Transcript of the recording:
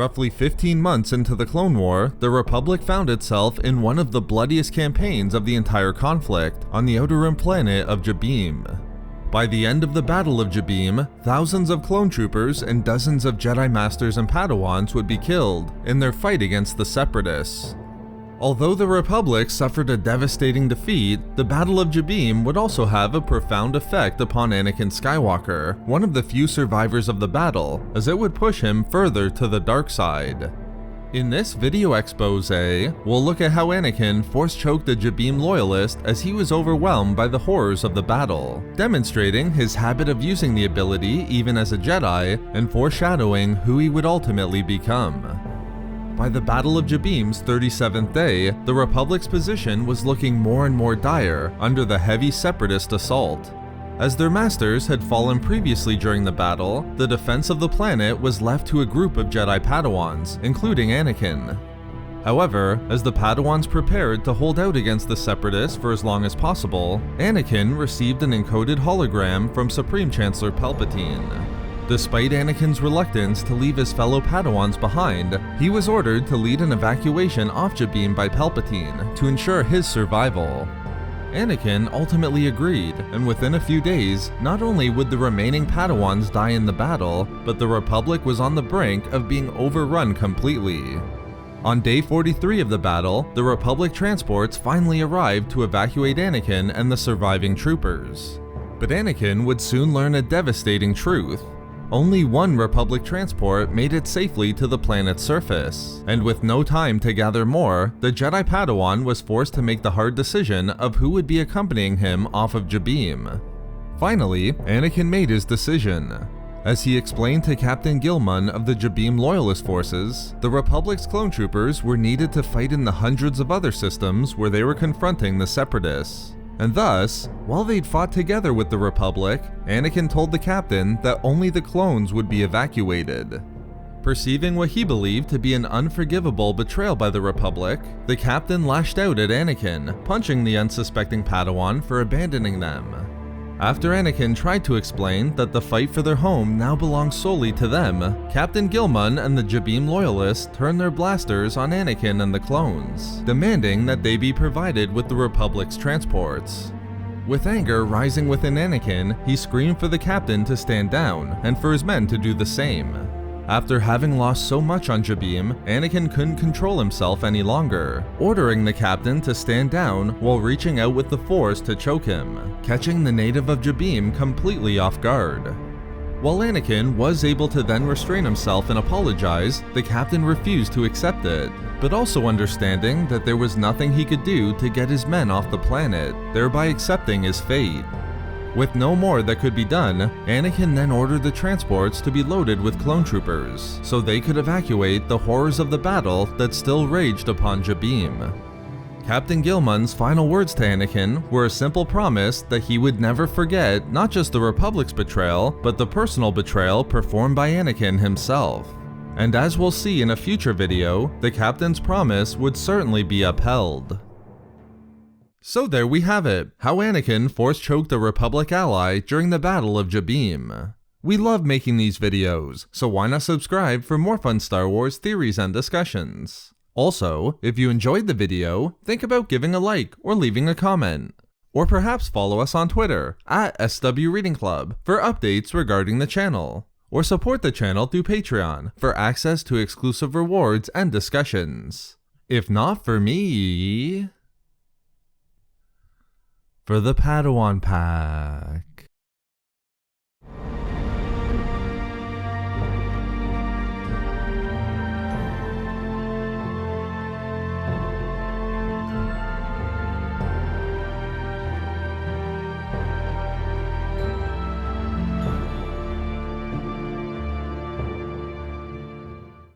roughly 15 months into the Clone War, the Republic found itself in one of the bloodiest campaigns of the entire conflict on the Outer Rim planet of Jabiim. By the end of the Battle of Jabiim, thousands of clone troopers and dozens of Jedi Masters and Padawans would be killed in their fight against the Separatists. Although the Republic suffered a devastating defeat, the Battle of Jabiim would also have a profound effect upon Anakin Skywalker, one of the few survivors of the battle, as it would push him further to the dark side. In this video expose, we'll look at how Anakin force-choked a Jabiim loyalist as he was overwhelmed by the horrors of the battle, demonstrating his habit of using the ability even as a Jedi, and foreshadowing who he would ultimately become. By the Battle of Jabiim's 37th day, the Republic's position was looking more and more dire under the heavy Separatist assault. As their masters had fallen previously during the battle, the defense of the planet was left to a group of Jedi Padawans, including Anakin. However, as the Padawans prepared to hold out against the Separatists for as long as possible, Anakin received an encoded hologram from Supreme Chancellor Palpatine. Despite Anakin's reluctance to leave his fellow Padawans behind, he was ordered to lead an evacuation off Jabiim by Palpatine to ensure his survival. Anakin ultimately agreed, and within a few days, not only would the remaining Padawans die in the battle, but the Republic was on the brink of being overrun completely. On day 43 of the battle, the Republic transports finally arrived to evacuate Anakin and the surviving troopers. But Anakin would soon learn a devastating truth. Only one Republic transport made it safely to the planet's surface, and with no time to gather more, the Jedi Padawan was forced to make the hard decision of who would be accompanying him off of Jabiim. Finally, Anakin made his decision. As he explained to Captain Gilman of the Jabiim Loyalist Forces, the Republic's clone troopers were needed to fight in the hundreds of other systems where they were confronting the Separatists. And thus, while they'd fought together with the Republic, Anakin told the captain that only the clones would be evacuated. Perceiving what he believed to be an unforgivable betrayal by the Republic, the captain lashed out at Anakin, punching the unsuspecting Padawan for abandoning them. After Anakin tried to explain that the fight for their home now belonged solely to them, Captain Gilman and the Jabiim Loyalists turned their blasters on Anakin and the clones, demanding that they be provided with the Republic's transports. With anger rising within Anakin, he screamed for the captain to stand down, and for his men to do the same. After having lost so much on Jabiim, Anakin couldn't control himself any longer, ordering the captain to stand down while reaching out with the Force to choke him, catching the native of Jabiim completely off guard. While Anakin was able to then restrain himself and apologize, the captain refused to accept it, but also understanding that there was nothing he could do to get his men off the planet, thereby accepting his fate. With no more that could be done, Anakin then ordered the transports to be loaded with clone troopers, so they could evacuate the horrors of the battle that still raged upon Jabiim. Captain Gilman's final words to Anakin were a simple promise that he would never forget not just the Republic's betrayal, but the personal betrayal performed by Anakin himself. And as we'll see in a future video, the captain's promise would certainly be upheld. So there we have it, how Anakin force-choked a Republic ally during the Battle of Jabiim. We love making these videos, so why not subscribe for more fun Star Wars theories and discussions. Also, if you enjoyed the video, think about giving a like or leaving a comment. Or perhaps follow us on Twitter, @SW Reading Club, for updates regarding the channel. Or support the channel through Patreon for access to exclusive rewards and discussions. If not for me... for the Padawan Pack.